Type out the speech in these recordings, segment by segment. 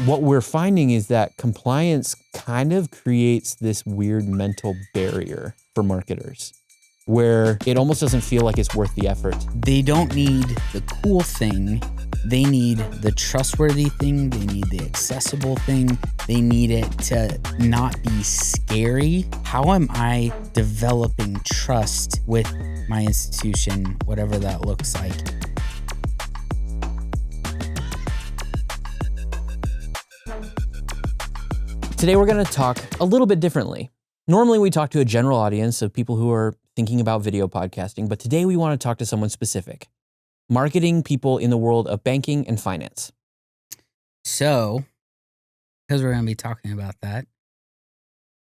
what we're finding is that compliance kind of creates this weird mental barrier for marketers where it almost doesn't feel like it's worth the effort. They don't need the cool thing. They need the trustworthy thing. They need the accessible thing. They need it to not be scary. How am I developing trust with my institution, whatever that looks like? Today we're going to talk a little bit differently. Normally we talk to a general audience of people who are thinking about video podcasting, but today we want to talk to someone specific. Marketing people in the world of banking and finance. So, because we're going to be talking about that,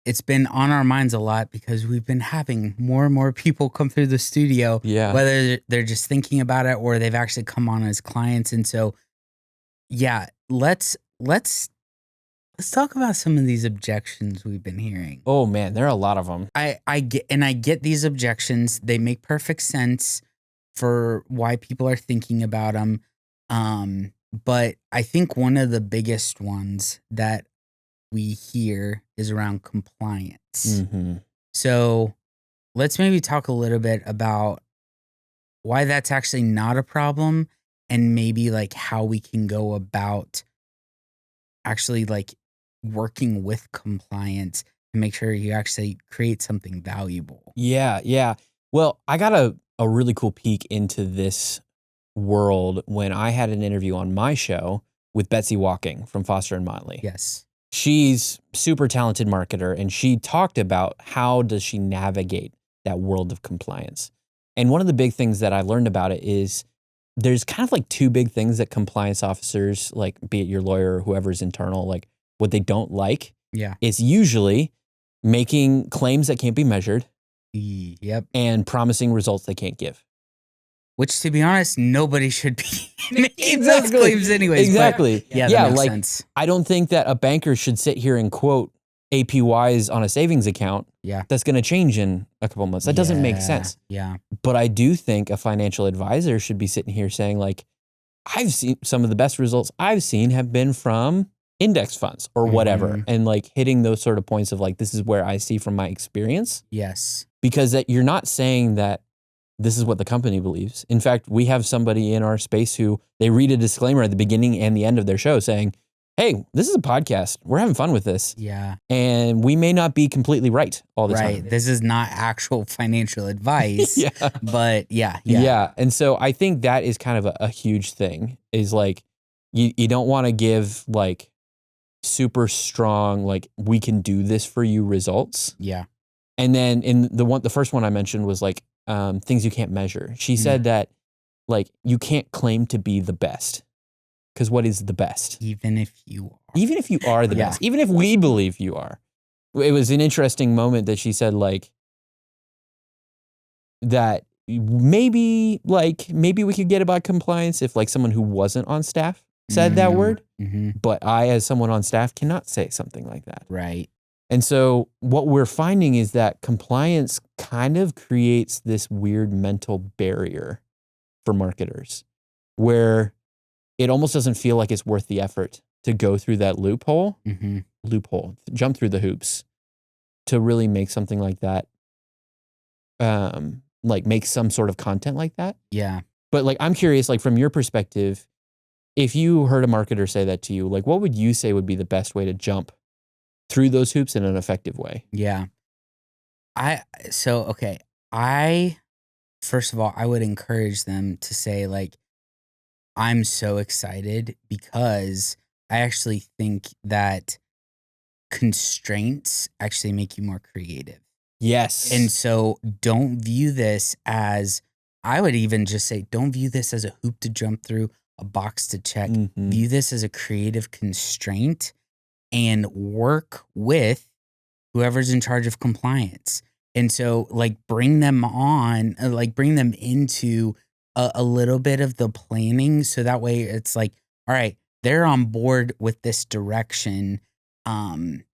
it's been on our minds a lot because we've been having more and more people come through the studio, whether they're just thinking about it or they've actually come on as clients. And so, yeah, let's talk about some of these objections we've been hearing. Oh man, there are a lot of them. I get these objections. They make perfect sense for why people are thinking about them. But I think one of the biggest ones that we hear is around compliance. Mm-hmm. So let's maybe talk a little bit about why that's actually not a problem and maybe like how we can go about actually like working with compliance to make sure you actually create something valuable. Yeah. Well, I got a really cool peek into this world when I had an interview on my show with Betsy Walking from Foster and Motley. Yes. She's super talented marketer, and she talked about how does she navigate that world of compliance. And one of the big things that I learned about it is there's kind of like two big things that compliance officers, like be it your lawyer or whoever's internal, like what they don't like is usually making claims that can't be measured. Yep. And promising results they can't give. Which, to be honest, nobody should be making those claims anyways. Exactly. That makes sense. I don't think that a banker should sit here and quote APYs on a savings account. Yeah. That's going to change in a couple months. That doesn't make sense. Yeah. But I do think a financial advisor should be sitting here saying, like, I've seen some of the best results I've seen have been from index funds or whatever. And like hitting those sort of points of like, this is where I see from my experience. Yes. Because that you're not saying that this is what the company believes. In fact, we have somebody in our space who they read a disclaimer at the beginning and the end of their show saying, hey, this is a podcast. We're having fun with this. Yeah. And we may not be completely right all the time. Right. This is not actual financial advice. But yeah. And so I think that is kind of a huge thing is like, you don't want to give like super strong, like we can do this for you results. Yeah. And then in the first one I mentioned was like things you can't measure. She said that like you can't claim to be the best because what is the best? Even if you are the best, even if we believe you are. It was an interesting moment that she said like that maybe we could get about compliance if like someone who wasn't on staff said that word, but I as someone on staff cannot say something like that. Right. And so what we're finding is that compliance kind of creates this weird mental barrier for marketers where it almost doesn't feel like it's worth the effort to go through that loophole, jump through the hoops to really make something like that, like make some sort of content like that. Yeah. But like, I'm curious, like from your perspective, if you heard a marketer say that to you, like what would you say would be the best way to jump through those hoops in an effective way? Yeah. First of all, I would encourage them to say like, I'm so excited because I actually think that constraints actually make you more creative. Yes. And so don't view this as, I would even just say, don't view this as a hoop to jump through, a box to check. View this as a creative constraint and work with whoever's in charge of compliance. And so like bring them on, like bring them into a little bit of the planning. So that way it's like, all right, they're on board with this direction. And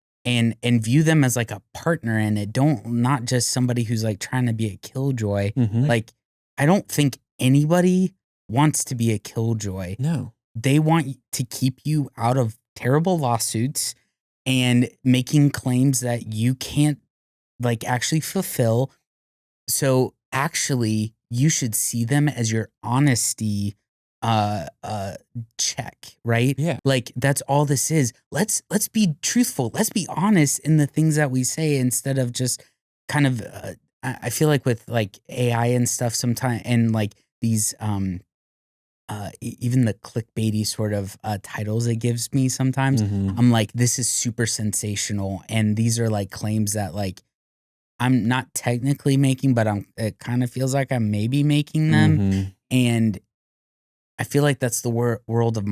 view them as like a partner in it. Not just somebody who's like trying to be a killjoy. Like, I don't think anybody wants to be a killjoy. No. They want to keep you out of terrible lawsuits and making claims that you can't like actually fulfill. So actually you should see them as your honesty check, right? Yeah. Like that's all this is. Let's be truthful. Let's be honest in the things that we say instead of just kind of I feel like with like AI and stuff sometimes and like these even the clickbaity sort of titles it gives me sometimes, I'm like, this is super sensational. And these are like claims that like I'm not technically making, but it kind of feels like I'm maybe making them. And I feel like that's the world of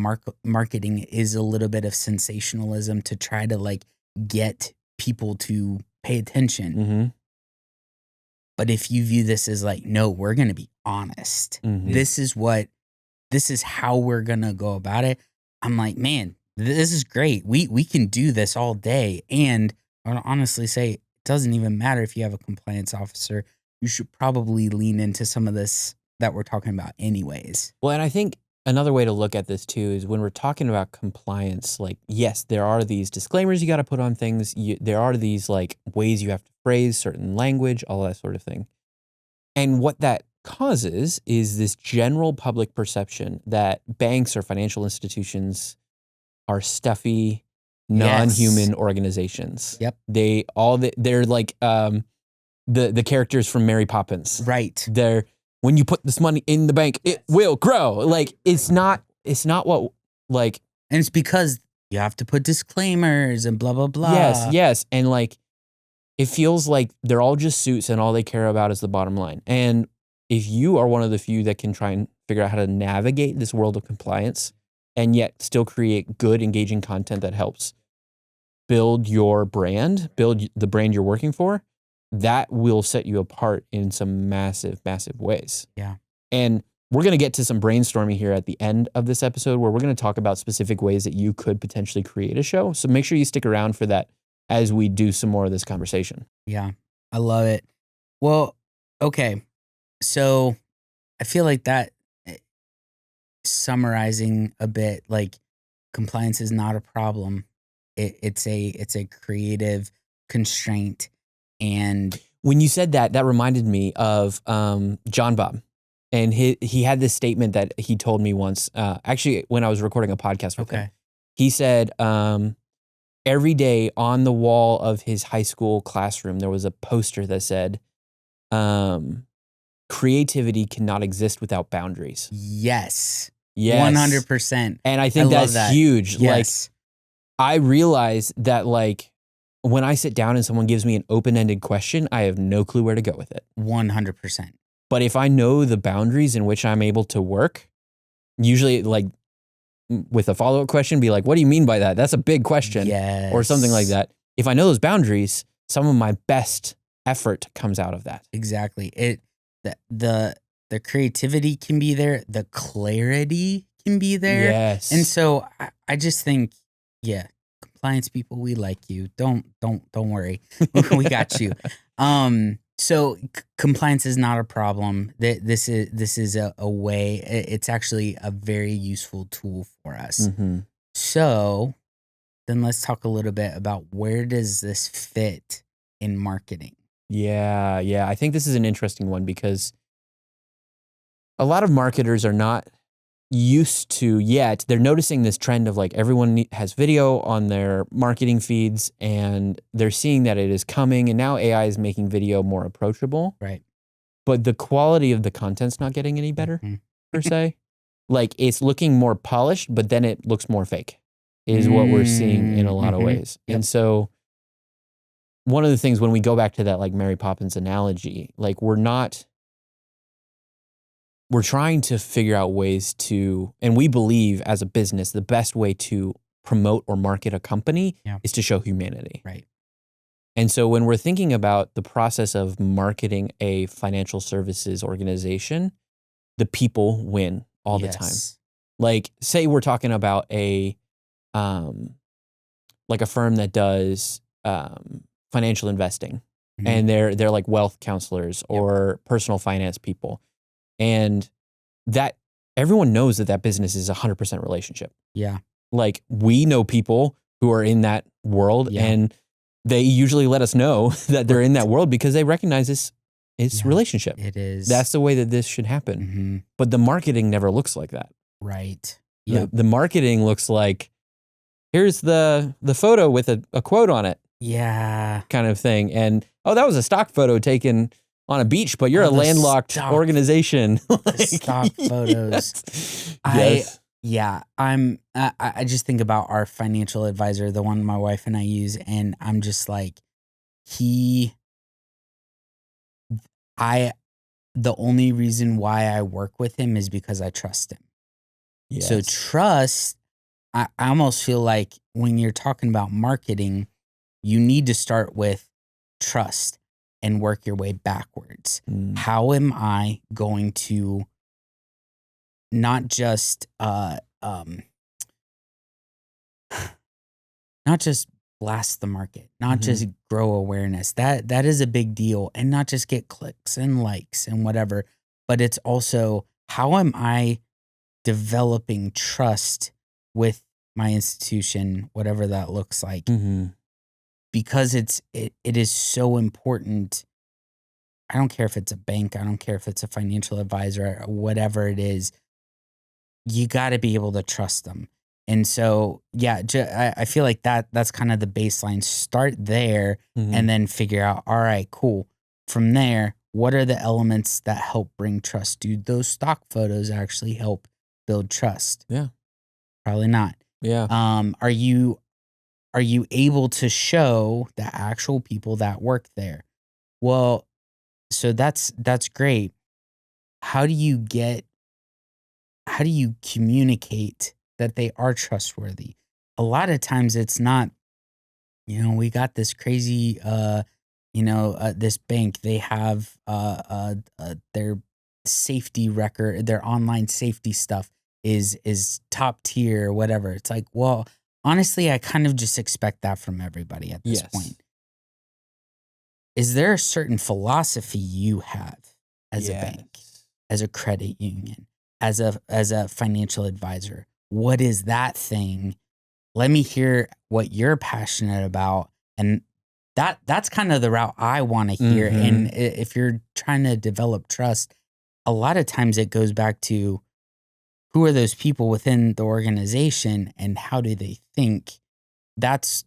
marketing is a little bit of sensationalism to try to like get people to pay attention. But if you view this as like, no, we're going to be honest. This is how we're going to go about it. I'm like, man, this is great. We can do this all day. And I would honestly say it doesn't even matter if you have a compliance officer. You should probably lean into some of this that we're talking about anyways. Well, and I think another way to look at this too is when we're talking about compliance, like, yes, there are these disclaimers you got to put on things. There are these like ways you have to phrase certain language, all that sort of thing. And what that causes is this general public perception that banks or financial institutions are stuffy, non-human organizations. Yep. They're like the characters from Mary Poppins. Right. They're when you put this money in the bank, it will grow. Like it's not what like. And it's because you have to put disclaimers and blah blah blah. Yes, and like it feels like they're all just suits and all they care about is the bottom line. And if you are one of the few that can try and figure out how to navigate this world of compliance and yet still create good, engaging content that helps build your brand, build the brand you're working for, that will set you apart in some massive, massive ways. Yeah. And we're going to get to some brainstorming here at the end of this episode where we're going to talk about specific ways that you could potentially create a show. So make sure you stick around for that as we do some more of this conversation. Yeah, I love it. Well, okay. So I feel like that summarizing a bit, like compliance is not a problem. It's a creative constraint. And when you said that, that reminded me of John Bob. And he had this statement that he told me once, actually when I was recording a podcast with him. He said, every day on the wall of his high school classroom, there was a poster that said, creativity cannot exist without boundaries. Yes. 100%. And I think that's huge. Yes. Like, I realize that like, when I sit down and someone gives me an open-ended question, I have no clue where to go with it. 100%. But if I know the boundaries in which I'm able to work, usually like with a follow-up question, be like, what do you mean by that? That's a big question. Yes. Or something like that. If I know those boundaries, some of my best effort comes out of that. Exactly. The creativity can be there. The clarity can be there. Yes. And so I just think, yeah, compliance people, we like you. Don't worry. We got you. So compliance is not a problem. This is a way. It's actually a very useful tool for us. So then let's talk a little bit about where does this fit in marketing? Yeah. I think this is an interesting one because a lot of marketers are not used to yet. They're noticing this trend of like everyone has video on their marketing feeds and they're seeing that it is coming and now AI is making video more approachable. Right. But the quality of the content's not getting any better per se. Like it's looking more polished, but then it looks more fake is what we're seeing in a lot of ways. Yep. And so one of the things when we go back to that like Mary Poppins analogy, like we're trying to figure out ways to, and we believe as a business, the best way to promote or market a company is to show humanity. Right. And so when we're thinking about the process of marketing a financial services organization, the people win all the time. Like say we're talking about a firm that does financial investing and they're like wealth counselors or personal finance people. And that everyone knows that business is 100% relationship. Yeah. Like we know people who are in that world and they usually let us know that they're in that world because they recognize it's relationship. It is. That's the way that this should happen. Mm-hmm. But the marketing never looks like that. Right. Yeah. The marketing looks like, here's the photo with a quote on it. Yeah. Kind of thing. And, oh, that was a stock photo taken on a beach, but you're a landlocked organization. Stock photos. Yes. I just think about our financial advisor, the one my wife and I use, and I'm just like, the only reason why I work with him is because I trust him. Yes. So trust, I almost feel like when you're talking about marketing, you need to start with trust and work your way backwards. How am I going to not just blast the market, not just grow awareness. That is a big deal, and not just get clicks and likes and whatever, but it's also, how am I developing trust with my institution, whatever that looks like, because it is so important. I don't care if it's a bank, I don't care if it's a financial advisor, or whatever it is, you got to be able to trust them. And so, I feel like that's kind of the baseline. Start there and then figure out, all right, cool. From there, what are the elements that help bring trust? Do those stock photos actually help build trust? Yeah. Probably not. Yeah. Are you able to show the actual people that work there? Well, so that's great. How do you communicate that they are trustworthy? A lot of times it's not, we got this crazy, this bank, they have their safety record, their online safety stuff is top tier or whatever. It's like, well, honestly, I kind of just expect that from everybody at this point. Is there a certain philosophy you have as a bank, as a credit union, as a financial advisor? What is that thing? Let me hear what you're passionate about. And that's kind of the route I want to hear. And if you're trying to develop trust, a lot of times it goes back to, who are those people within the organization and how do they think? That's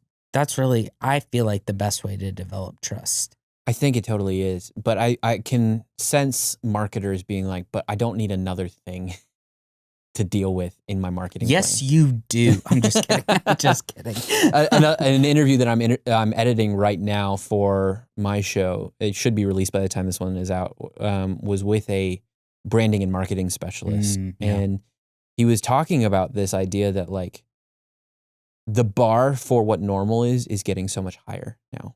really, I feel like, the best way to develop trust. I think it totally is. But I can sense marketers being like, but I don't need another thing to deal with in my marketing plan. You do. I'm just kidding. I'm just kidding. An interview that I'm editing right now for my show, it should be released by the time this one is out, was with a branding and marketing specialist. And he was talking about this idea that, like, the bar for what normal is getting so much higher now.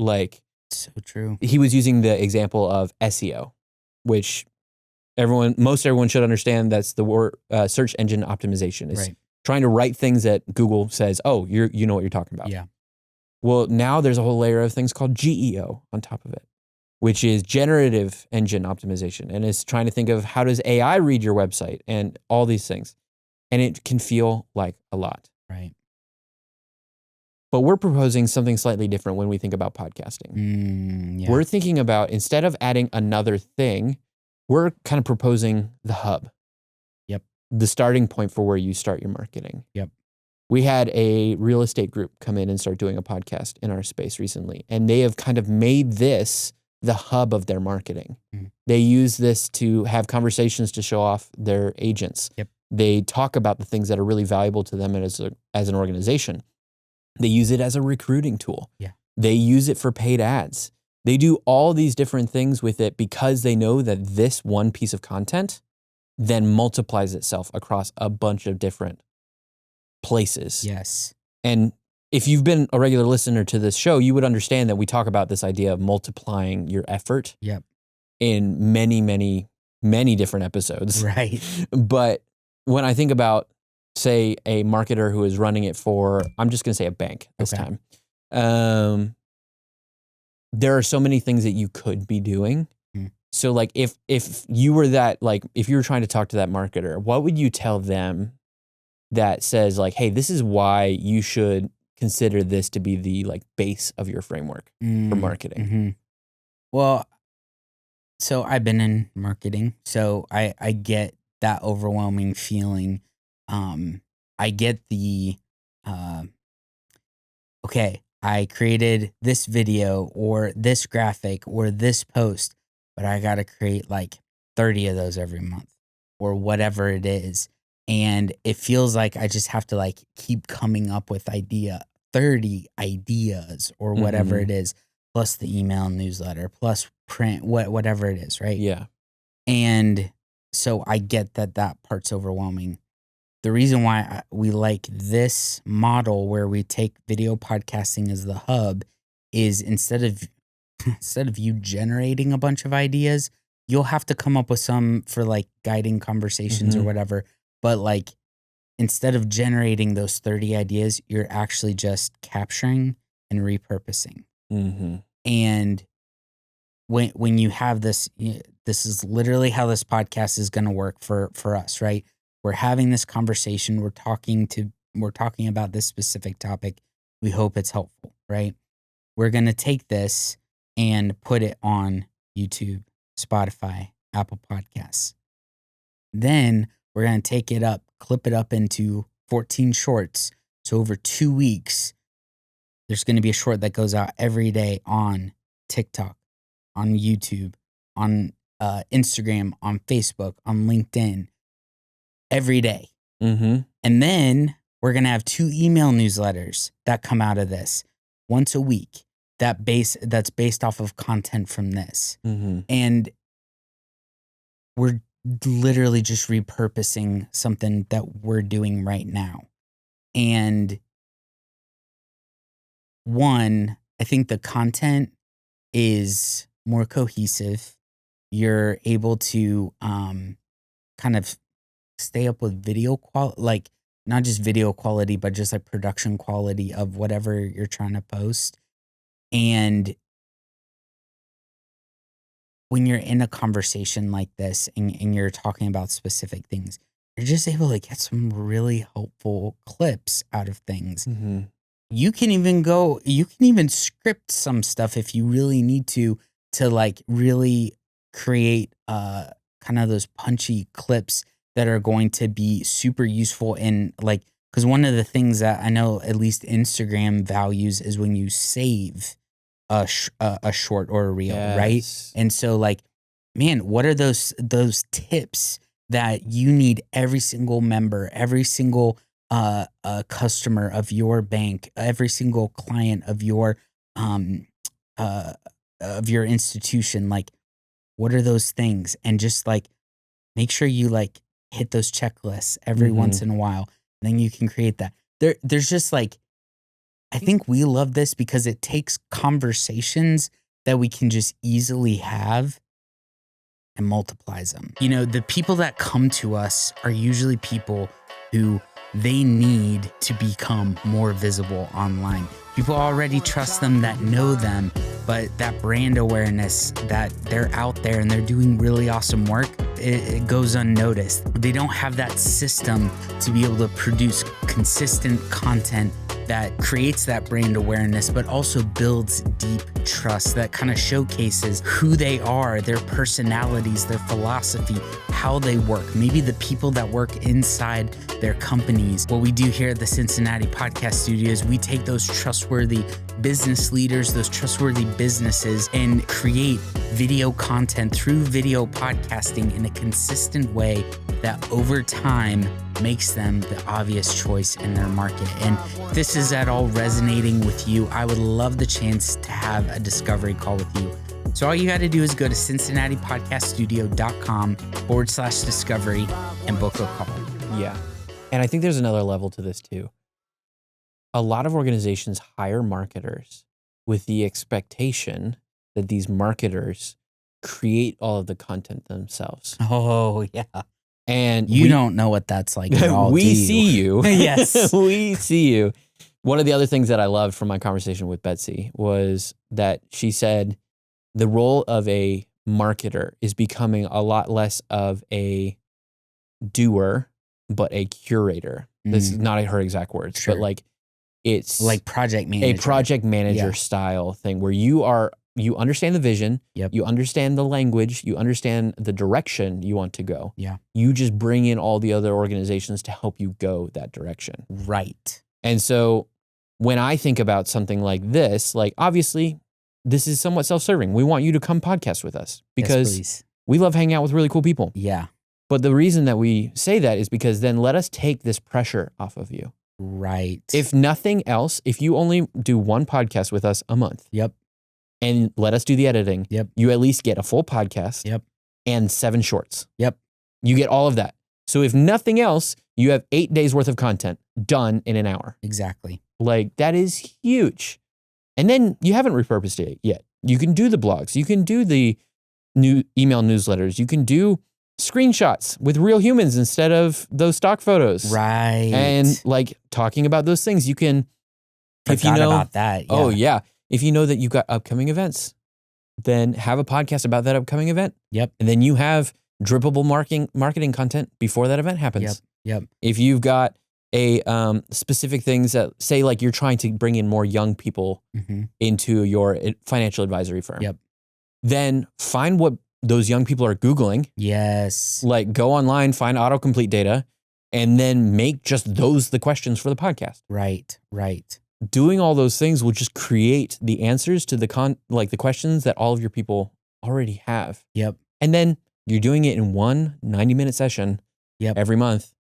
Like, so true. He was using the example of SEO, which most everyone should understand. That's the word, search engine optimization, is trying to write things that Google says, oh, you know what you're talking about. Yeah. Well, now there's a whole layer of things called GEO on top of it, which is generative engine optimization. And it's trying to think of, how does AI read your website and all these things. And it can feel like a lot. Right. But we're proposing something slightly different when we think about podcasting. We're thinking about, instead of adding another thing, we're kind of proposing the hub. Yep. The starting point for where you start your marketing. Yep. We had a real estate group come in and start doing a podcast in our space recently, and they have kind of made this the hub of their marketing. They use this to have conversations to show off their agents. Yep. They talk about the things that are really valuable to them as an organization. They use it as a recruiting tool. Yeah. They use it for paid ads. They do all these different things with it because they know that this one piece of content then multiplies itself across a bunch of different places. Yes. And if you've been a regular listener to this show, you would understand that we talk about this idea of multiplying your effort in many, many, many different episodes. Right. But when I think about, say, a marketer who is running it for, I'm just going to say a bank this time. There are so many things that you could be doing. So, like, if you were that, like, if you were trying to talk to that marketer, what would you tell them that says like, hey, this is why you should consider this to be the like base of your framework for marketing. Mm-hmm. Well, so I've been in marketing, so I get that overwhelming feeling. I get the okay, I created this video or this graphic or this post, but I got to create like 30 of those every month or whatever it is. And it feels like I just have to like keep coming up with 30 ideas or whatever it is, plus the email newsletter, plus print, whatever it is, right? Yeah. And so I get that part's overwhelming. The reason why we like this model where we take video podcasting as the hub is instead of you generating a bunch of ideas, you'll have to come up with some for like guiding conversations or whatever. But like instead of generating those 30 ideas, you're actually just capturing and repurposing. And when you have this, this is literally how this podcast is going to work for us, right? We're having this conversation. We're talking about this specific topic. We hope it's helpful, right? We're going to take this and put it on YouTube, Spotify, Apple Podcasts. Then we're going to take it up, clip it up into 14 shorts. So over 2 weeks, there's going to be a short that goes out every day on TikTok, on YouTube, on Instagram, on Facebook, on LinkedIn. Every day. And then we're going to have 2 email newsletters that come out of this once a week that's based off of content from this. And we're literally just repurposing something that we're doing right now. And one, I think the content is more cohesive. You're able to kind of stay up with video quality, like not just video quality, but just like production quality of whatever you're trying to post. And when you're in a conversation like this and you're talking about specific things, you're just able to get some really helpful clips out of things. You can even script some stuff if you really need to like really create kind of those punchy clips that are going to be super useful in like, because one of the things that I know at least Instagram values is when you save a short or a reel, right? And so like, man, what are those tips that you need every single member, every single customer of your bank, every single client of your institution, like what are those things? And just like make sure you like hit those checklists every once in a while. Then you can create that. There's just like, I think we love this because it takes conversations that we can just easily have and multiplies them. You know, the people that come to us are usually people who they need to become more visible online. People already trust them that know them, but that brand awareness that they're out there and they're doing really awesome work, it goes unnoticed. They don't have that system to be able to produce consistent content that creates that brand awareness, but also builds deep trust that kind of showcases who they are, their personalities, their philosophy, how they work, maybe the people that work inside their companies. What we do here at the Cincinnati Podcast Studios, we take those trustworthy business leaders, those trustworthy businesses, and create video content through video podcasting in a consistent way that over time makes them the obvious choice in their market. And if this is at all resonating with you, I would love the chance to have a discovery call with you. So all you got to do is go to CincinnatiPodcastStudio.com/discovery and book a call. Yeah. And I think there's another level to this too. A lot of organizations hire marketers with the expectation that these marketers create all of the content themselves. Oh, yeah. And you don't know what that's like at all, we see you. Yes. We see you. One of the other things that I loved from my conversation with Betsy was that she said the role of a marketer is becoming a lot less of a doer, but a curator. This is not her exact words, Sure. but like it's like project manager. a project manager style thing where you understand the vision, you understand the language, you understand the direction you want to go. Yeah. You just bring in all the other organizations to help you go that direction. Right. And so when I think about something like this, like obviously this is somewhat self-serving. We want you to come podcast with us because we love hanging out with really cool people. Yeah. But the reason that we say that is because then let us take this pressure off of you. Right. If nothing else, if you only do one podcast with us a month. Yep. And let us do the editing. Yep. You at least get a full podcast. Yep. And 7 shorts. Yep. You get all of that. So if nothing else, you have 8 days worth of content done in an hour. Exactly. Like that is huge. And then you haven't repurposed it yet. You can do the blogs. You can do the new email newsletters. You can do screenshots with real humans instead of those stock photos. Right. And like talking about those things, you can, if you know about that. Yeah. Oh yeah. If you know that you've got upcoming events, then have a podcast about that upcoming event. Yep. And then you have drippable marketing content before that event happens. Yep. If you've got a specific things that say like you're trying to bring in more young people into your financial advisory firm. Yep. Then find what those young people are Googling. Yes. Like go online, find autocomplete data, and then make just those the questions for the podcast. Right. Doing all those things will just create the answers to the questions that all of your people already have. Yep. And then you're doing it in one 90-minute session every month,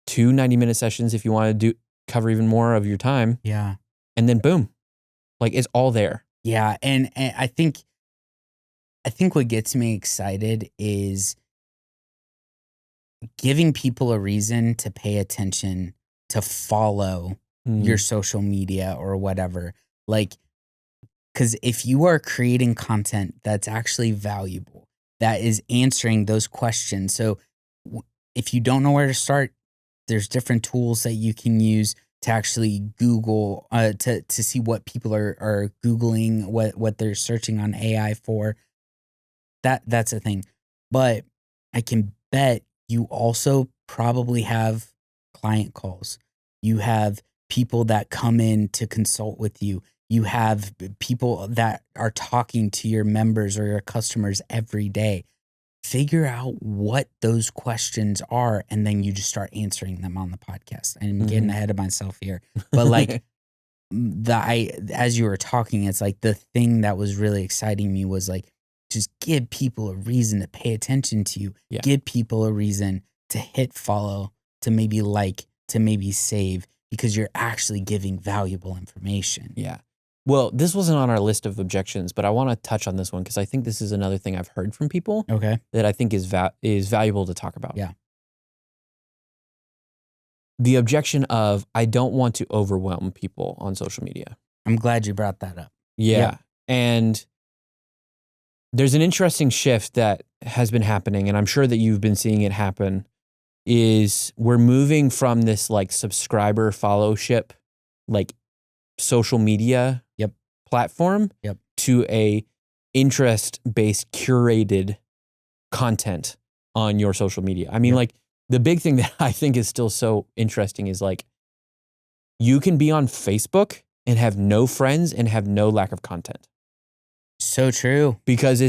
2 90-minute sessions if you want to cover even more of your time. Yeah. And then boom, like it's all there. Yeah. And I think what gets me excited is giving people a reason to pay attention, to follow your social media or whatever. Like, because if you are creating content that's actually valuable, that is answering those questions. So if you don't know where to start, there's different tools that you can use to actually Google, to see what people are Googling, what they're searching on AI for. That's a thing. But I can bet you also probably have client calls. You have people that come in to consult with you. You have people that are talking to your members or your customers every day. Figure out what those questions are, and then you just start answering them on the podcast. I'm getting ahead of myself here. But like as you were talking, it's like the thing that was really exciting me was like, just give people a reason to pay attention to you. Yeah. Give people a reason to hit follow, to maybe like, to maybe save, because you're actually giving valuable information. Yeah. Well, this wasn't on our list of objections, but I want to touch on this one because I think this is another thing I've heard from people that I think is valuable to talk about. Yeah. The objection of, I don't want to overwhelm people on social media. I'm glad you brought that up. Yeah. Yep. And there's an interesting shift that has been happening, and I'm sure that you've been seeing it happen, is we're moving from this like subscriber followship, like social media platform to a interest-based curated content on your social media. I mean, like the big thing that I think is still so interesting is like you can be on Facebook and have no friends and have no lack of content. So true. Because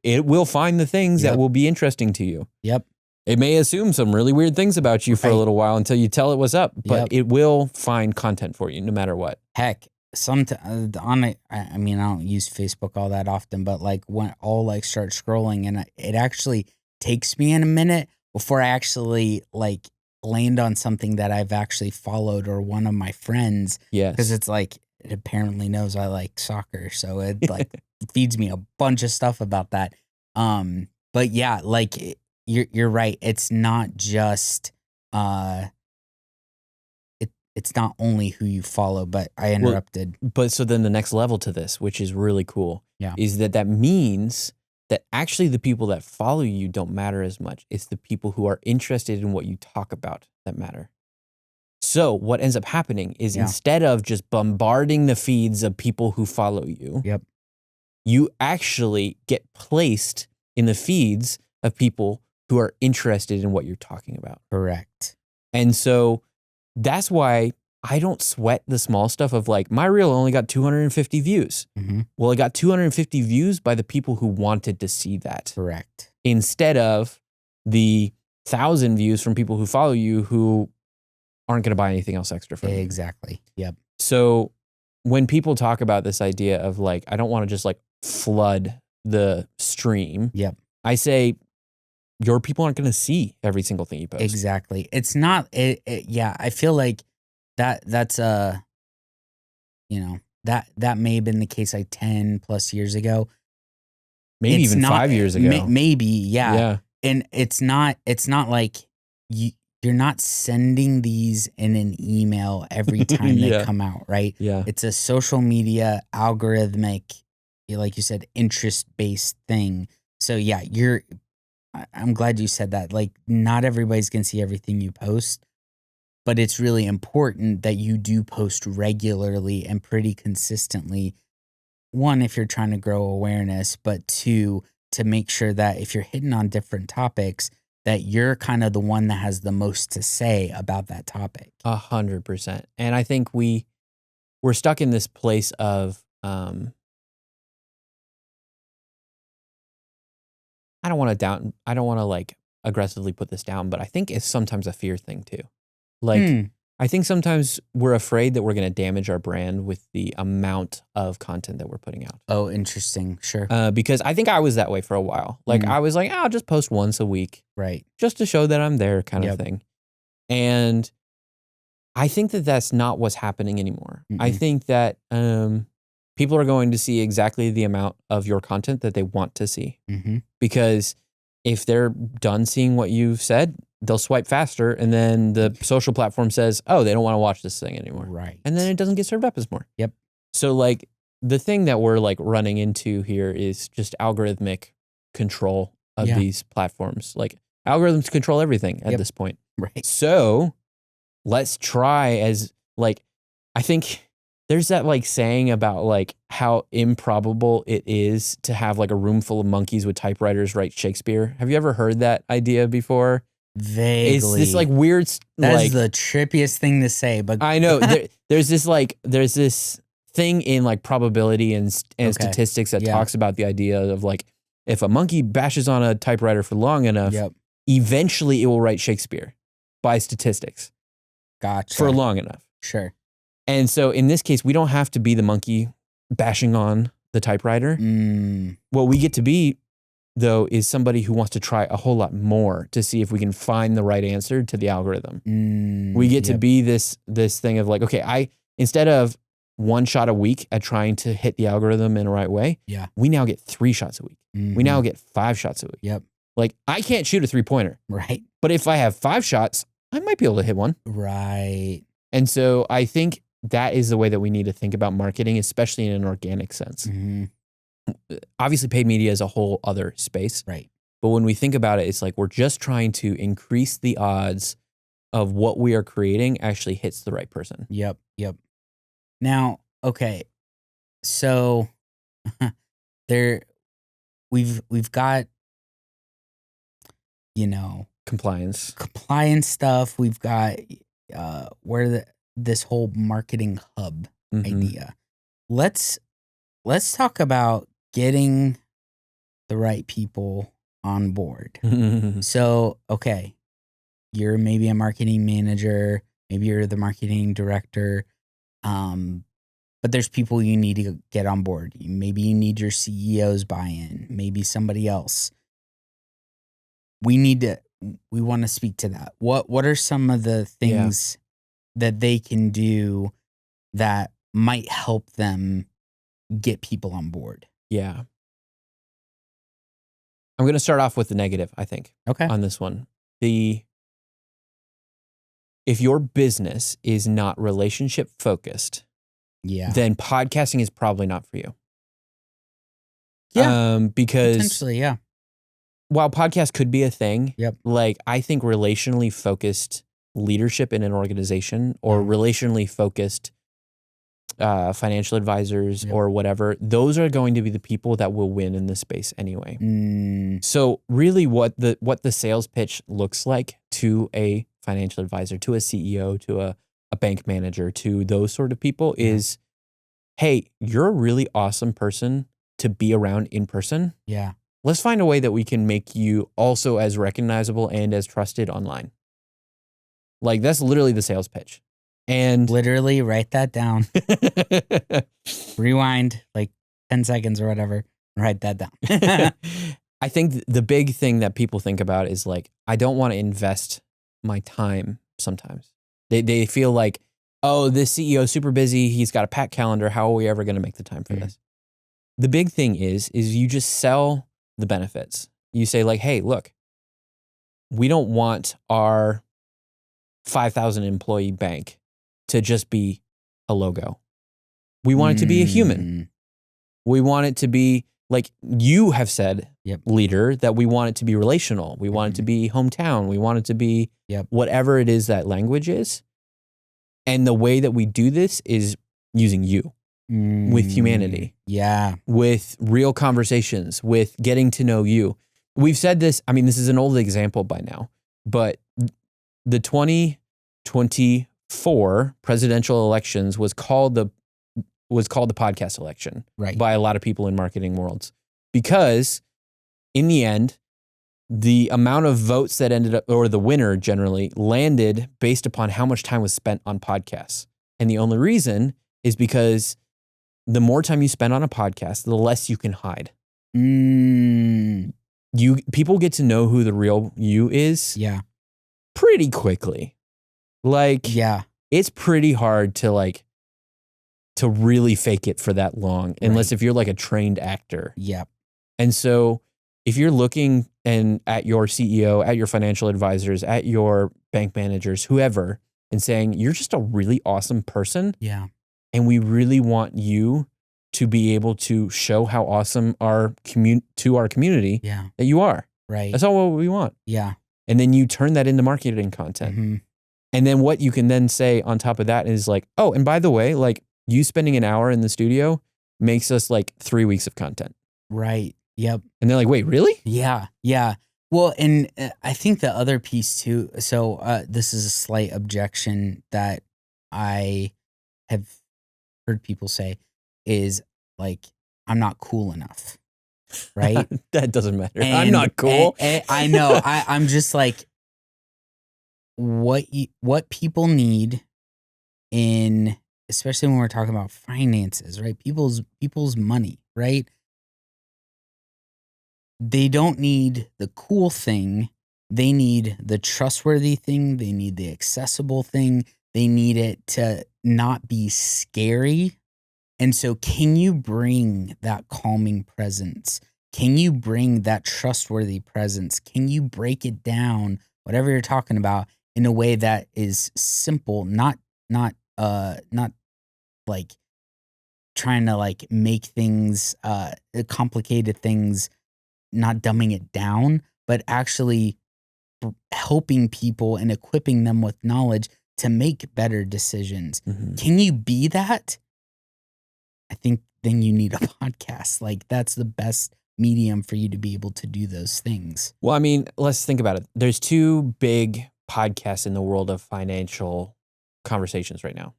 it will find the things that will be interesting to you. Yep. It may assume some really weird things about you for a little while until you tell it what's up, but it will find content for you no matter what. Heck, sometimes I mean, I don't use Facebook all that often, but like when I'll like start scrolling and it actually takes me in a minute before I actually like land on something that I've actually followed or one of my friends. Yes. Because it's like, it apparently knows I like soccer. So it like feeds me a bunch of stuff about that. But yeah, like you're right. It's not just, it's not only who you follow, but I interrupted. Well, but so then the next level to this, which is really cool, is that means that actually the people that follow you don't matter as much. It's the people who are interested in what you talk about that matter. So what ends up happening is instead of just bombarding the feeds of people who follow you, you actually get placed in the feeds of people who are interested in what you're talking about. Correct. And so that's why I don't sweat the small stuff of like, my reel only got 250 views. Mm-hmm. Well, it got 250 views by the people who wanted to see that. Correct. Instead of the 1,000 views from people who follow you who aren't going to buy anything else extra from you. Exactly. Yep. So when people talk about this idea of like, I don't want to just like flood the stream. Yep. I say, your people aren't going to see every single thing you post. Exactly. It's not, yeah, I feel like that's you know, that may have been the case like 10 plus years ago. Maybe It's even not, 5 years ago. Maybe, yeah. Yeah. And it's not like you're not sending these in an email every time they Yeah. come out, right? Yeah. It's a social media algorithmic, like you said, interest-based thing. So yeah, I'm glad you said that. Like, not everybody's going to see everything you post, but it's really important that you do post regularly and pretty consistently. One, if you're trying to grow awareness, but two, to make sure that if you're hitting on different topics, that you're kind of the one that has the most to say about that topic. 100%. And I think we're stuck in this place of, I don't want to like aggressively put this down, but I think it's sometimes a fear thing too. Like, I think sometimes we're afraid that we're going to damage our brand with the amount of content that we're putting out. Oh, interesting. Sure. Because I think I was that way for a while. Like, I was like, I'll just post once a week. Right. Just to show that I'm there kind of thing. And I think that that's not what's happening anymore. I think that people are going to see exactly the amount of your content that they want to see. Because if they're done seeing what you've said, they'll swipe faster, and then the social platform says, oh, they don't want to watch this thing anymore. Right. And then it doesn't get served up as more. Yep. So like the thing that we're like running into here is just algorithmic control of these platforms. Like algorithms control everything at this point. Right. So let's try as like, I think there's that like saying about like how improbable it is to have like a room full of monkeys with typewriters write Shakespeare. Have you ever heard that idea before? Vaguely. It's this like weird. That's like, the trippiest thing to say, but I know there's this thing in like probability and statistics that talks about the idea of like, if a monkey bashes on a typewriter for long enough, eventually it will write Shakespeare by statistics. Gotcha. For long enough. Sure. And so in this case, we don't have to be the monkey bashing on the typewriter. What we get to be, though, is somebody who wants to try a whole lot more to see if we can find the right answer to the algorithm. We get to be this thing of like, okay, instead of one shot a week at trying to hit the algorithm in the right way, we now get 3 shots a week. We now get 5 shots a week. Yep. Like, I can't shoot a 3-pointer. Right. But if I have 5 shots, I might be able to hit one. Right. And so I think that is the way that we need to think about marketing, especially in an organic sense. Obviously, paid media is a whole other space. Right. But when we think about it, it's like we're just trying to increase the odds of what we are creating actually hits the right person. Yep. Yep. Now, okay. So we've got, compliance stuff. We've got this whole marketing hub idea. Let's talk about getting the right people on board. So, okay, you're maybe a marketing manager, maybe you're the marketing director, but there's people you need to get on board. Maybe you need your CEO's buy-in, maybe somebody else. We want to speak to that. What are some of the things that they can do that might help them get people on board? Yeah. I'm going to start off with the negative, I think, on this one. If your business is not relationship focused, then podcasting is probably not for you. Yeah. Because potentially, while podcast could be a thing, Yep. like I think relationally focused leadership in an organization or relationally focused financial advisors or whatever, those are going to be the people that will win in this space anyway. So really what the sales pitch looks like to a financial advisor, to a CEO, to a bank manager, to those sort of people is, hey, you're a really awesome person to be around in person. Yeah. Let's find a way that we can make you also as recognizable and as trusted online. Like, that's literally the sales pitch. And literally write that down. Rewind like 10 seconds or whatever. Write that down. I think the big thing that people think about is like, I don't want to invest my time sometimes. They feel like, oh, this CEO is super busy. He's got a packed calendar. How are we ever going to make the time for this? The big thing is you just sell the benefits. You say like, hey, look, we don't want our 5,000 employee bank to just be a logo. We want it to be a human. We want it to be like you have said, leader, that we want it to be relational. We want it to be hometown. We want it to be whatever it is that language is. And the way that we do this is using you with humanity. Yeah. With real conversations, with getting to know you. We've said this, I mean, this is an old example by now, but the 2024 presidential elections was called the podcast election by a lot of people in marketing worlds, because in the end, the amount of votes that ended up, or the winner generally, landed based upon how much time was spent on podcasts. And the only reason is because the more time you spend on a podcast, the less you can hide. People get to know who the real you is pretty quickly. Like, it's pretty hard to really fake it for that long, unless if you're like a trained actor. And so if you're looking at your CEO, at your financial advisors, at your bank managers, whoever, and saying, you're just a really awesome person. And we really want you to be able to show how awesome to our community that you are. That's all what we want. And then you turn that into marketing content. And then what you can then say on top of that is like, oh, and by the way, like you spending an hour in the studio makes us like 3 weeks of content. And they're like, wait, really? Well, and I think the other piece too, so this is a slight objection that I have heard people say, is like, I'm not cool enough, right? That doesn't matter. I'm not cool. And I know. I'm just like, what people need in, especially when we're talking about finances, right? People's money, right? They don't need the cool thing. They need the trustworthy thing. They need the accessible thing. They need it to not be scary. And so can you bring that calming presence? Can you bring that trustworthy presence? Can you break it down, whatever you're talking about, in a way that is simple, not like trying to like make things, complicated things, not dumbing it down, but actually helping people and equipping them with knowledge to make better decisions. Can you be that? I think then you need a podcast. Like, that's the best medium for you to be able to do those things. Well, I mean, let's think about it. There's two big podcasts in the world of financial conversations right now.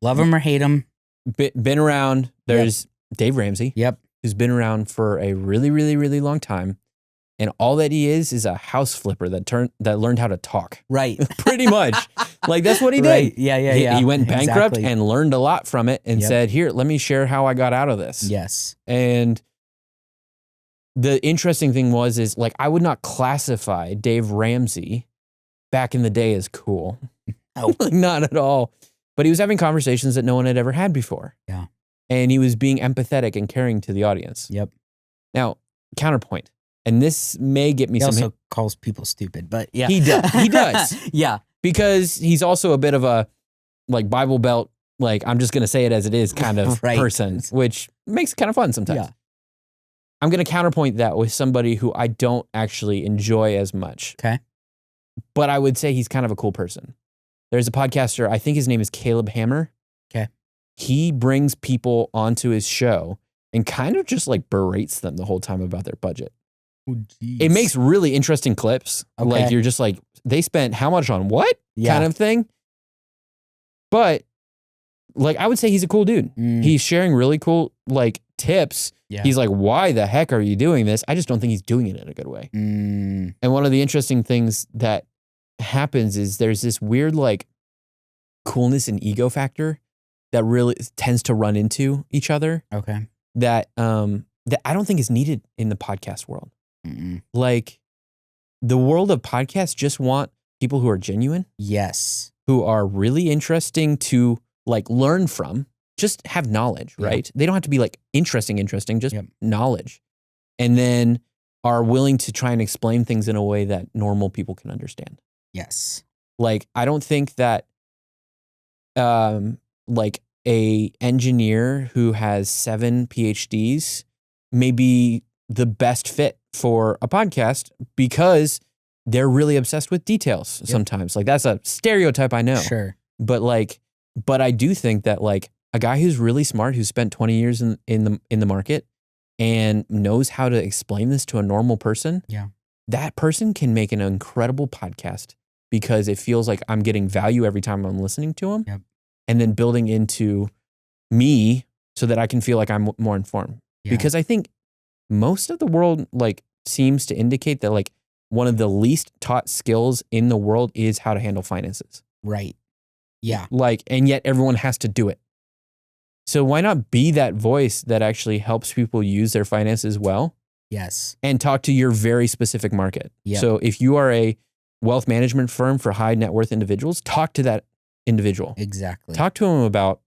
Love them or hate them. Been around. There's Dave Ramsey. Who's been around for a really, really, really long time. And all that he is a house flipper that learned how to talk. Pretty much. Like, that's what he did. He went bankrupt and learned a lot from it and said, here, let me share how I got out of this. And the interesting thing is like, I would not classify Dave Ramsey back in the day as cool. Like, not at all. But he was having conversations that no one had ever had before. And he was being empathetic and caring to the audience. Now, counterpoint. And this may get me he also calls people stupid, but he does. He does. Because he's also a bit of a like Bible Belt, like, I'm just going to say it as it is kind of person, which makes it kind of fun sometimes. I'm going to counterpoint that with somebody who I don't actually enjoy as much. But I would say he's kind of a cool person. There's a podcaster, I think his name is Caleb Hammer. He brings people onto his show and kind of just like berates them the whole time about their budget. It makes really interesting clips. Like, you're just like, they spent how much on what? kind of thing. But like, I would say he's a cool dude. He's sharing really cool like tips. Yeah. He's like, why the heck are you doing this? I just don't think he's doing it in a good way. And one of the interesting things that happens is there's this weird like coolness and ego factor that really tends to run into each other. Okay. That that I don't think is needed in the podcast world. Like, the world of podcasts just want people who are genuine. Yes. Who are really interesting to like learn from, just have knowledge, right? They don't have to be like interesting, just knowledge. And then are willing to try and explain things in a way that normal people can understand. Yes. Like, I don't think that like a engineer who has 7 PhDs may be the best fit for a podcast because they're really obsessed with details sometimes. Like, that's a stereotype, I know. Sure. But I do think that like a guy who's really smart, who's spent 20 years in the market and knows how to explain this to a normal person, that person can make an incredible podcast because it feels like I'm getting value every time I'm listening to him, and then building into me so that I can feel like I'm more informed. Because I think most of the world like seems to indicate that like one of the least taught skills in the world is how to handle finances. Right. Yeah. Like, and yet everyone has to do it. So why not be that voice that actually helps people use their finances well? Yes. And talk to your very specific market. Yep. So if you are a wealth management firm for high net worth individuals, talk to that individual. Exactly. Talk to them about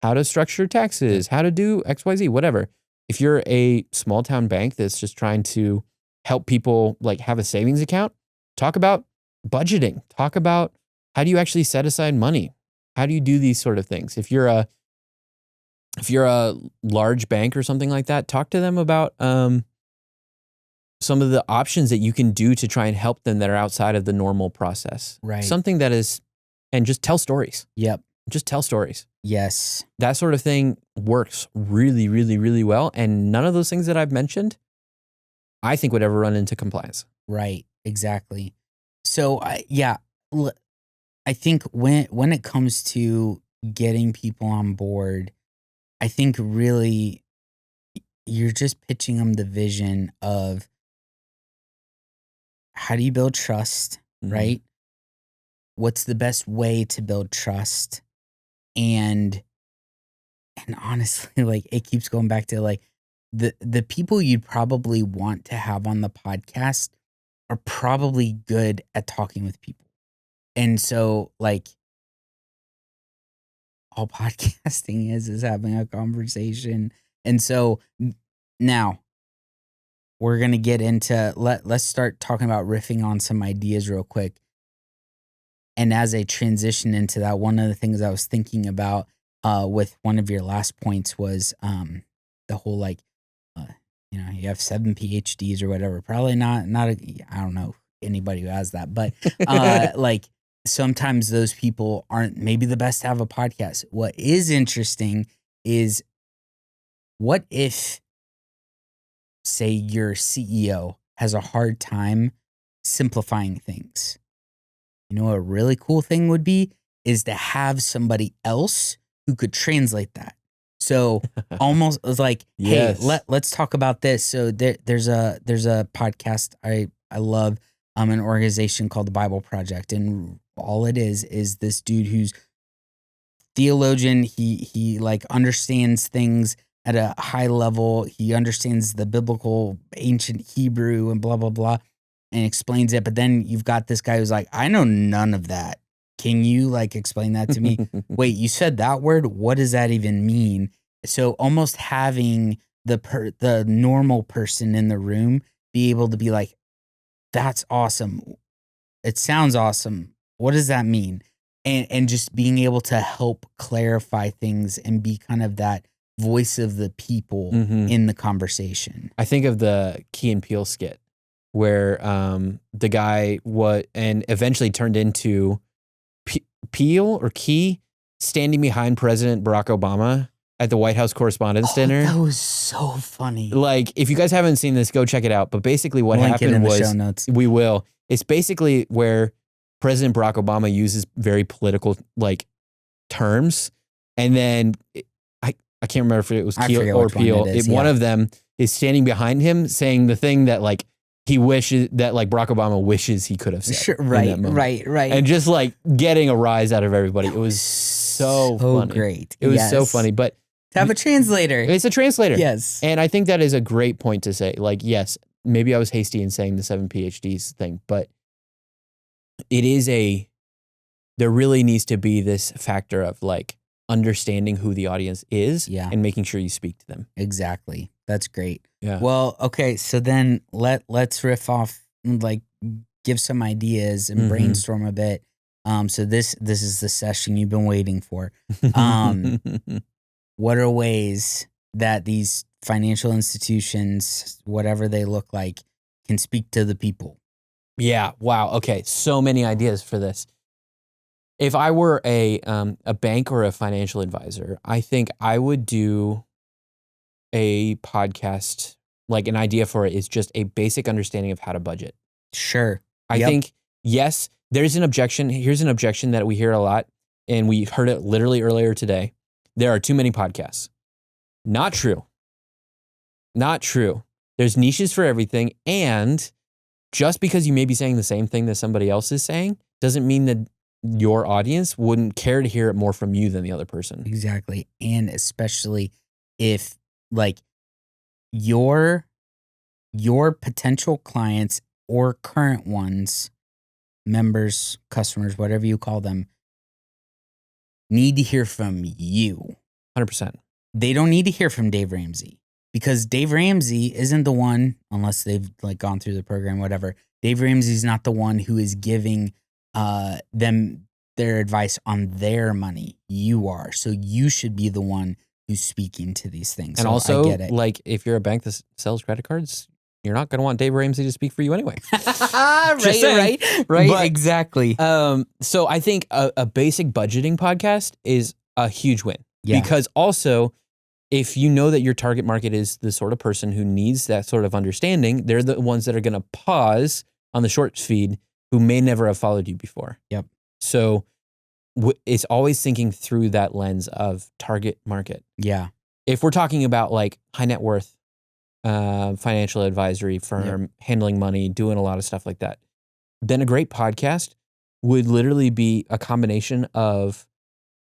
how to structure taxes, how to do XYZ, whatever. If you're a small town bank that's just trying to help people like have a savings account, talk about budgeting. Talk about how do you actually set aside money? How do you do these sort of things? If you're a large bank or something like that, talk to them about some of the options that you can do to try and help them that are outside of the normal process. Right. Something that is, and just tell stories. Yep. Just tell stories. Yes. That sort of thing works really, really, really well. And none of those things that I've mentioned, I think would ever run into compliance. Right. Exactly. So I think when it comes to getting people on board, I think really you're just pitching them the vision of how do you build trust, right? What's the best way to build trust? And honestly, like, it keeps going back to like the people you'd probably want to have on the podcast are probably good at talking with people. And so like all podcasting is having a conversation. And so now we're going to get into, let's start talking about riffing on some ideas real quick. And as I transition into that, one of the things I was thinking about with one of your last points was the whole like, you have 7 PhDs or whatever. Probably not I don't know anybody who has that, but like sometimes those people aren't maybe the best to have a podcast. What is interesting is what if, say, your CEO has a hard time simplifying things? You know, a really cool thing would be is to have somebody else who could translate that. So almost like, hey, let's talk about this. So there's a podcast I love, an organization called the Bible Project, and all it is this dude who's theologian. He like understands things at a high level. He understands the biblical ancient Hebrew and blah blah blah, and explains it. But then you've got this guy who's like, I know none of that. Can you like explain that to me? Wait, you said that word? What does that even mean? So almost having the normal person in the room be able to be like, that's awesome. It sounds awesome. What does that mean? And just being able to help clarify things and be kind of that voice of the people in the conversation. I think of the Key and Peele skit where the guy and eventually turned into Peele or Key standing behind President Barack Obama at the White House Correspondents' Dinner. That was so funny. Like, if you guys haven't seen this, go check it out. But basically what happened was, show notes. We will. It's basically where President Barack Obama uses very political like terms, and then I can't remember if it was Keel or Peel. One of them is standing behind him saying the thing that like he wishes that like Barack Obama wishes he could have said. Sure, right. And just like getting a rise out of everybody. It was so funny. Great. It was so funny. But to have a translator. It's a translator. Yes. And I think that is a great point to say. Like, yes, maybe I was hasty in saying the 7 PhDs thing, but there really needs to be this factor of like understanding who the audience is and making sure you speak to them. Exactly. That's great. Yeah. Well, okay. So then let's riff off, like give some ideas and brainstorm a bit. So this is the session you've been waiting for. What are ways that these financial institutions, whatever they look like, can speak to the people? Yeah. Wow. Okay. So many ideas for this. If I were a bank or a financial advisor, I think I would do a podcast. Like an idea for it is just a basic understanding of how to budget. Sure. I think, yes, there's an objection. Here's an objection that we hear a lot, and we heard it literally earlier today. There are too many podcasts. Not true. Not true. There's niches for everything, and just because you may be saying the same thing that somebody else is saying doesn't mean that your audience wouldn't care to hear it more from you than the other person. Exactly. And especially if like your potential clients or current ones, members, customers, whatever you call them, need to hear from you. 100%. They don't need to hear from Dave Ramsey, because Dave Ramsey isn't the one, unless they've like gone through the program, whatever. Dave Ramsey's not the one who is giving them their advice on their money. You are. So you should be the one who's speaking to these things. And so also, I get it. like, if you're a bank that sells credit cards, you're not going to want Dave Ramsey to speak for you anyway. Right, but, exactly. So I think a basic budgeting podcast is a huge win. Yeah. Because also, if you know that your target market is the sort of person who needs that sort of understanding, they're the ones that are going to pause on the short feed who may never have followed you before. Yep. So it's always thinking through that lens of target market. Yeah. If we're talking about like high net worth, financial advisory firm, handling money, doing a lot of stuff like that, then a great podcast would literally be a combination of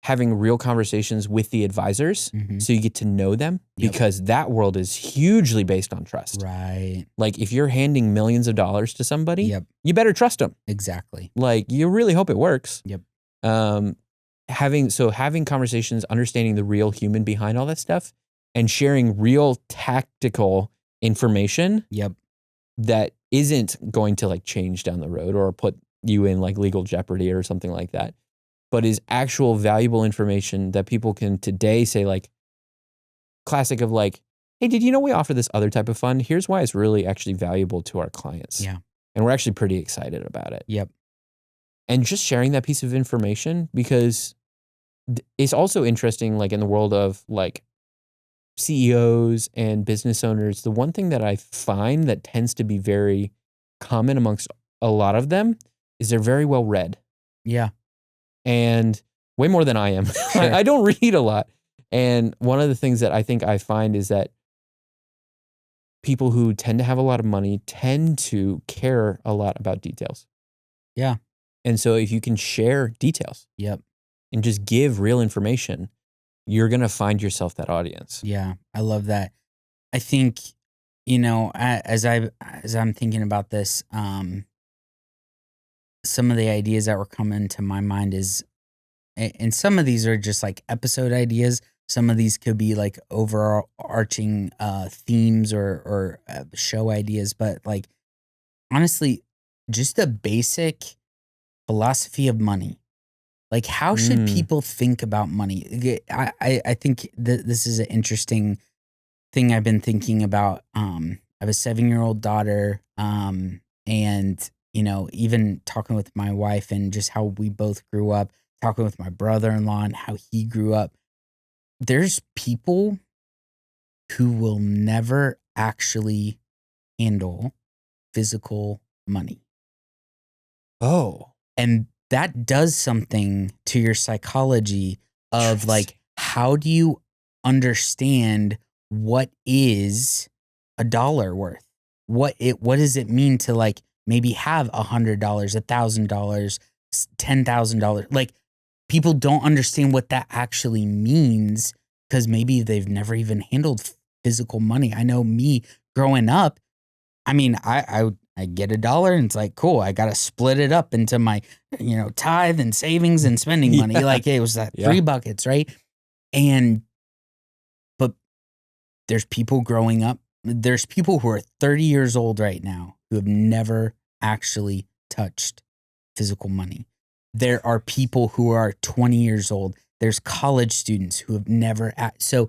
having real conversations with the advisors so you get to know them, because that world is hugely based on trust. Right. Like if you're handing millions of dollars to somebody, you better trust them. Exactly. Like you really hope it works. Yep. Having conversations, understanding the real human behind all that stuff, and sharing real tactical information that isn't going to like change down the road or put you in like legal jeopardy or something like that, but is actual valuable information that people can today say, like, classic of like, hey, did you know we offer this other type of fund? Here's why it's really actually valuable to our clients. Yeah. And we're actually pretty excited about it. Yep. And just sharing that piece of information, because it's also interesting, like in the world of like CEOs and business owners, the one thing that I find that tends to be very common amongst a lot of them is they're very well read. Yeah. And way more than I am. Sure. I don't read a lot. And one of the things that I think I find is that people who tend to have a lot of money tend to care a lot about details. Yeah. And so if you can share details and just give real information, you're going to find yourself that audience. Yeah. I love that. I think, you know, as I'm thinking about this, some of the ideas that were coming to my mind is, and some of these are just like episode ideas. Some of these could be like overarching themes or show ideas. But like, honestly, just a basic philosophy of money. Like, how should people think about money? I think this is an interesting thing I've been thinking about. I have a 7-year-old daughter, and, you know, even talking with my wife and just how we both grew up, talking with my brother-in-law and how he grew up. There's people who will never actually handle physical money. Oh. And that does something to your psychology of like, how do you understand what is $1 worth? What does it mean to like maybe have $100, $1,000, $10,000? Like, people don't understand what that actually means because maybe they've never even handled physical money. I know me growing up, I mean, I get $1 and it's like, cool, I got to split it up into my, tithe and savings and spending money. Yeah. Like it was that 3 buckets, right? But there's people growing up, there's people who are 30 years old right now who have never actually touched physical money. There are people who are 20 years old. There's college students who have never. So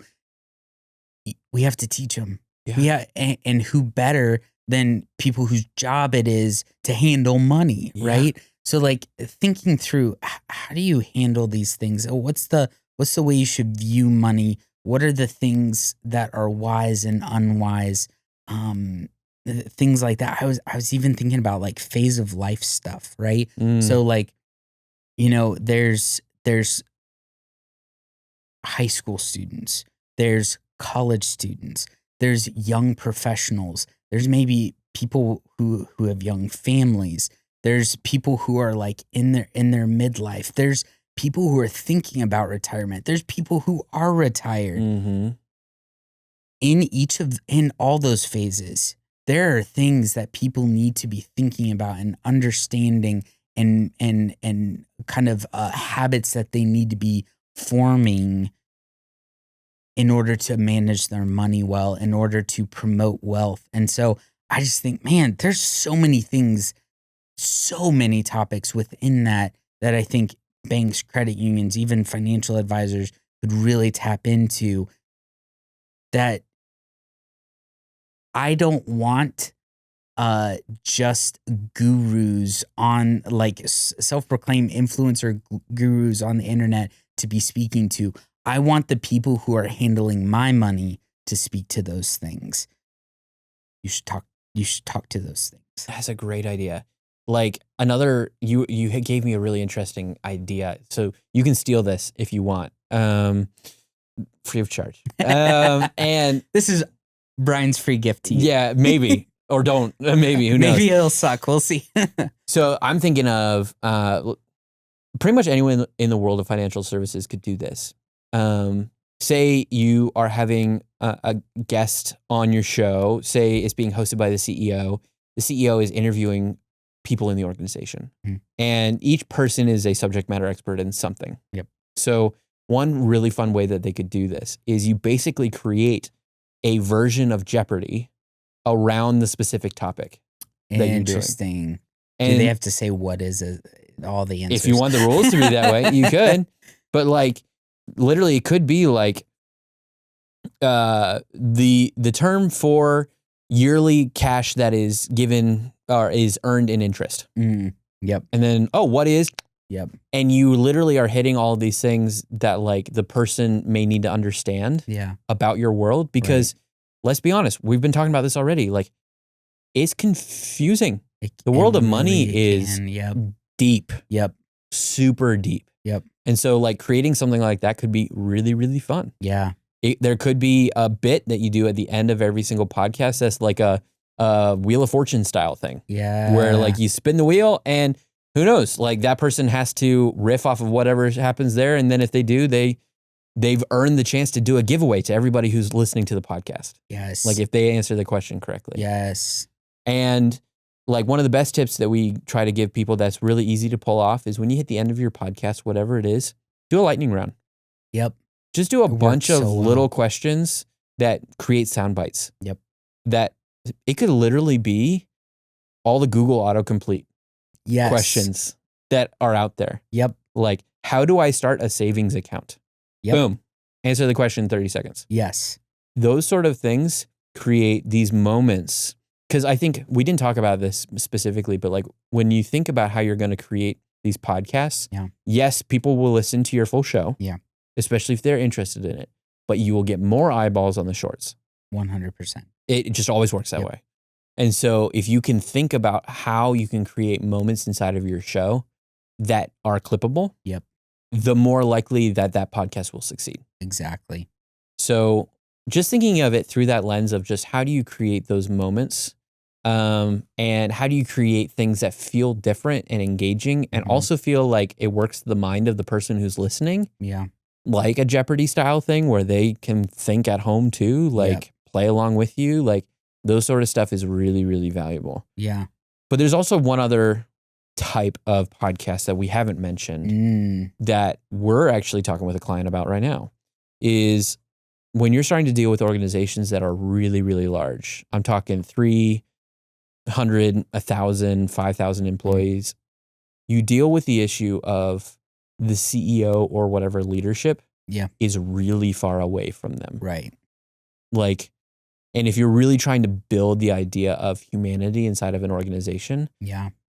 we have to teach them. Yeah. And who better than people whose job it is to handle money, right? So like thinking through, how do you handle these things? What's the way you should view money? What are the things that are wise and unwise? Things like that. I was even thinking about like phase of life stuff, right? So like, there's high school students, there's college students, there's young professionals, there's maybe people who have young families, there's people who are like in their midlife, there's people who are thinking about retirement, there's people who are retired. Mm-hmm. In all those phases, there are things that people need to be thinking about and understanding and kind of habits that they need to be forming in order to manage their money well, in order to promote wealth. And so I just think, man, there's so many things, so many topics within that I think banks, credit unions, even financial advisors could really tap into. That I don't want just gurus on like self-proclaimed influencer gurus on the internet to be speaking to. I want the people who are handling my money to speak to those things. You should talk to those things. That's a great idea. Like another, you gave me a really interesting idea. So you can steal this if you want, free of charge. And this is Brian's free gift to you. Yeah, maybe. Or don't. Maybe. Who knows? Maybe it'll suck. We'll see. So I'm thinking of pretty much anyone in the world of financial services could do this. Say you are having a guest on your show. Say it's being hosted by the CEO. The CEO is interviewing people in the organization. Mm-hmm. And each person is a subject matter expert in something. Yep. So one really fun way that they could do this is you basically create a version of Jeopardy around the specific topic that you're doing. Interesting. And do they have to say what is all the answers? If you want the rules to be that way, you could. But like, literally, it could be like the term for yearly cash that is given or is earned in interest. Yep. And then, what is? Yep. And you literally are hitting all of these things that like the person may need to understand about your world because let's be honest, we've been talking about this already. Like it's confusing. The world of money is deep. Yep. Super deep. Yep. And so like creating something like that could be really, really fun. Yeah. There could be a bit that you do at the end of every single podcast that's like a Wheel of Fortune style thing. Yeah. Where like you spin the wheel and who knows, like that person has to riff off of whatever happens there. And then if they do, they've earned the chance to do a giveaway to everybody who's listening to the podcast. Yes. Like if they answer the question correctly. Yes. And like one of the best tips that we try to give people that's really easy to pull off is when you hit the end of your podcast, whatever it is, do a lightning round. Yep. Just do a bunch of little questions that create sound bites. Yep. That it could literally be all the Google autocomplete questions that are out there. Yep. Like, how do I start a savings account? Yep. Boom. Answer the question in 30 seconds. Yes. Those sort of things create these moments. Because I think we didn't talk about this specifically, but like when you think about how you're going to create these podcasts, yes, people will listen to your full show. Yeah. Especially if they're interested in it. But you will get more eyeballs on the shorts. 100%. It just always works that way. And so if you can think about how you can create moments inside of your show that are clippable, Yep. the more likely that podcast will succeed. Exactly. So just thinking of it through that lens of just how do you create those moments, and how do you create things that feel different and engaging and also feel like it works the mind of the person who's listening. Yeah. Like a Jeopardy style thing where they can think at home too, like play along with you. Like those sort of stuff is really, really valuable. Yeah. But there's also one other type of podcast that we haven't mentioned that we're actually talking with a client about right now is when you're starting to deal with organizations that are really, really large. I'm talking 300, 1,000, 5,000 employees. You deal with the issue of the CEO or whatever leadership is really far away from them. Right. Like, and if you're really trying to build the idea of humanity inside of an organization,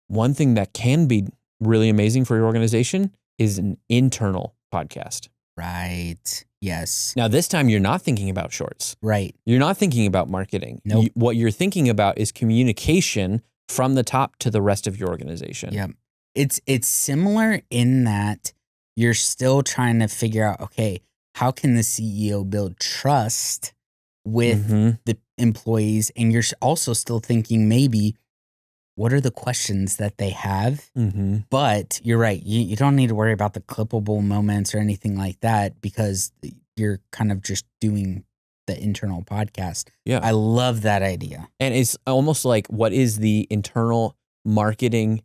one thing that can be really amazing for your organization is an internal podcast. Right. Yes. Now, this time you're not thinking about shorts. Right. You're not thinking about marketing. Nope. What you're thinking about is communication from the top to the rest of your organization. Yep. It's similar in that you're still trying to figure out, okay, how can the CEO build trust with the employees? And you're also still thinking maybe, what are the questions that they have? But you're right. You don't need to worry about the clippable moments or anything like that because you're kind of just doing the internal podcast. Yeah. I love that idea. And it's almost like what is the internal marketing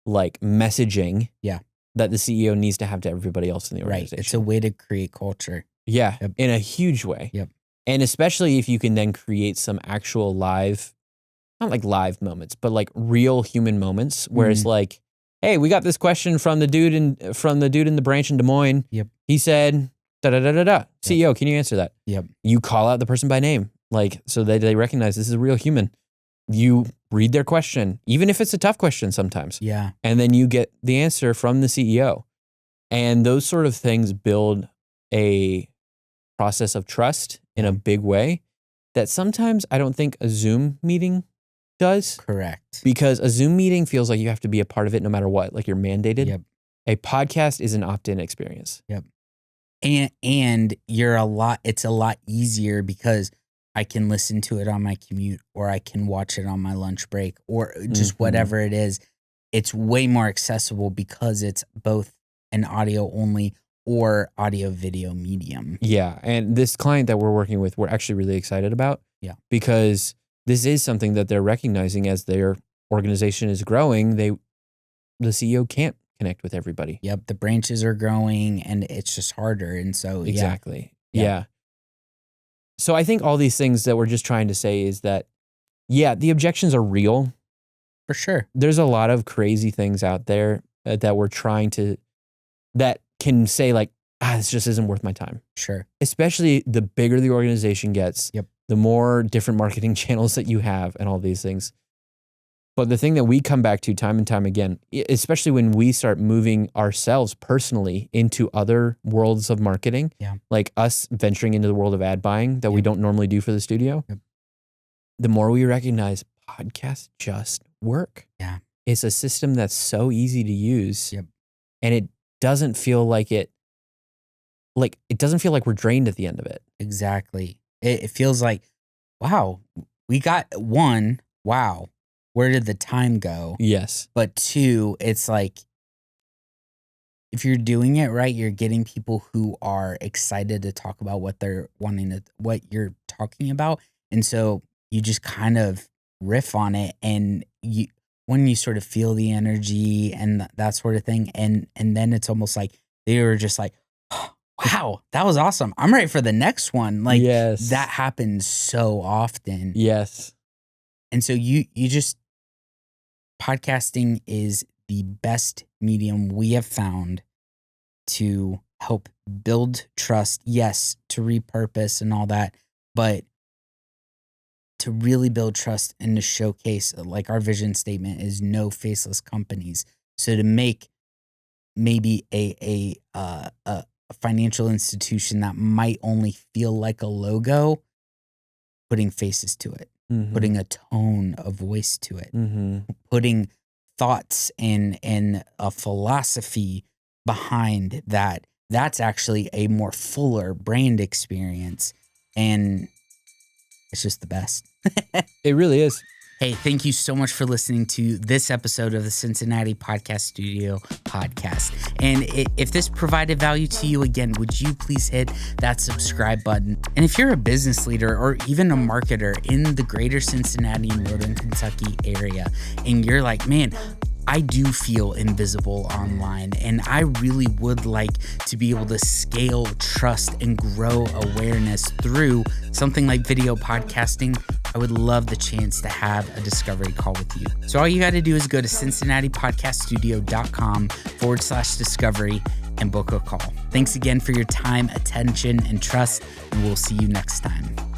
like messaging that the CEO needs to have to everybody else in the organization. Right. It's a way to create culture. Yeah. In a huge way. Yep. And especially if you can then create some actual live, not like live moments, but like real human moments where it's like, hey, we got this question from the dude in the branch in Des Moines. Yep. He said, da da da da da. CEO, can you answer that? Yep. You call out the person by name, like so that they recognize this is a real human. You read their question, even if it's a tough question sometimes. Yeah. And then you get the answer from the CEO. And those sort of things build a process of trust in a big way that sometimes I don't think a Zoom meeting does. Correct. Because a Zoom meeting feels like you have to be a part of it no matter what, like you're mandated. Yep. A podcast is an opt-in experience. Yep. And it's a lot easier because I can listen to it on my commute or I can watch it on my lunch break or just whatever it is. It's way more accessible because it's both an audio only or audio video medium. Yeah. And this client that we're working with, we're actually really excited about. Yeah. Because this is something that they're recognizing as their organization is growing. The CEO can't connect with everybody. Yep. The branches are growing and it's just harder. And so, exactly. Yeah. So I think all these things that we're just trying to say is that, the objections are real. For sure. There's a lot of crazy things out there that we're trying to, that can say like, this just isn't worth my time. Sure. Especially the bigger the organization gets, the more different marketing channels that you have and all these things. But the thing that we come back to time and time again, especially when we start moving ourselves personally into other worlds of marketing, like us venturing into the world of ad buying that we don't normally do for the studio, the more we recognize podcasts just work. Yeah. It's a system that's so easy to use. And it doesn't feel like it doesn't feel like we're drained at the end of it. Exactly. It feels like, wow, we got one, wow, where did the time go? Yes. But two, it's like, if you're doing it right, you're getting people who are excited to talk about what what you're talking about. And so you just kind of riff on it and when you sort of feel the energy and that sort of thing. And then it's almost like they were just like, oh, wow, that was awesome. I'm ready for the next one. Like that happens so often. Yes. And so podcasting is the best medium we have found to help build trust. Yes, to repurpose and all that, but to really build trust and to showcase, like our vision statement is no faceless companies. So to make maybe a financial institution that might only feel like a logo, putting faces to it, putting a tone of voice to it, putting thoughts and a philosophy behind that, that's actually a more fuller brand experience. And it's just the best. It really is. Hey, thank you so much for listening to this episode of the Cincinnati Podcast Studio podcast. And if this provided value to you, again, would you please hit that subscribe button? And if you're a business leader or even a marketer in the greater Cincinnati, Northern Kentucky area, and you're like, man, I do feel invisible online, and I really would like to be able to scale trust and grow awareness through something like video podcasting, I would love the chance to have a discovery call with you. So all you got to do is go to cincinnatipodcaststudio.com/discovery and book a call. Thanks again for your time, attention, and trust, and we'll see you next time.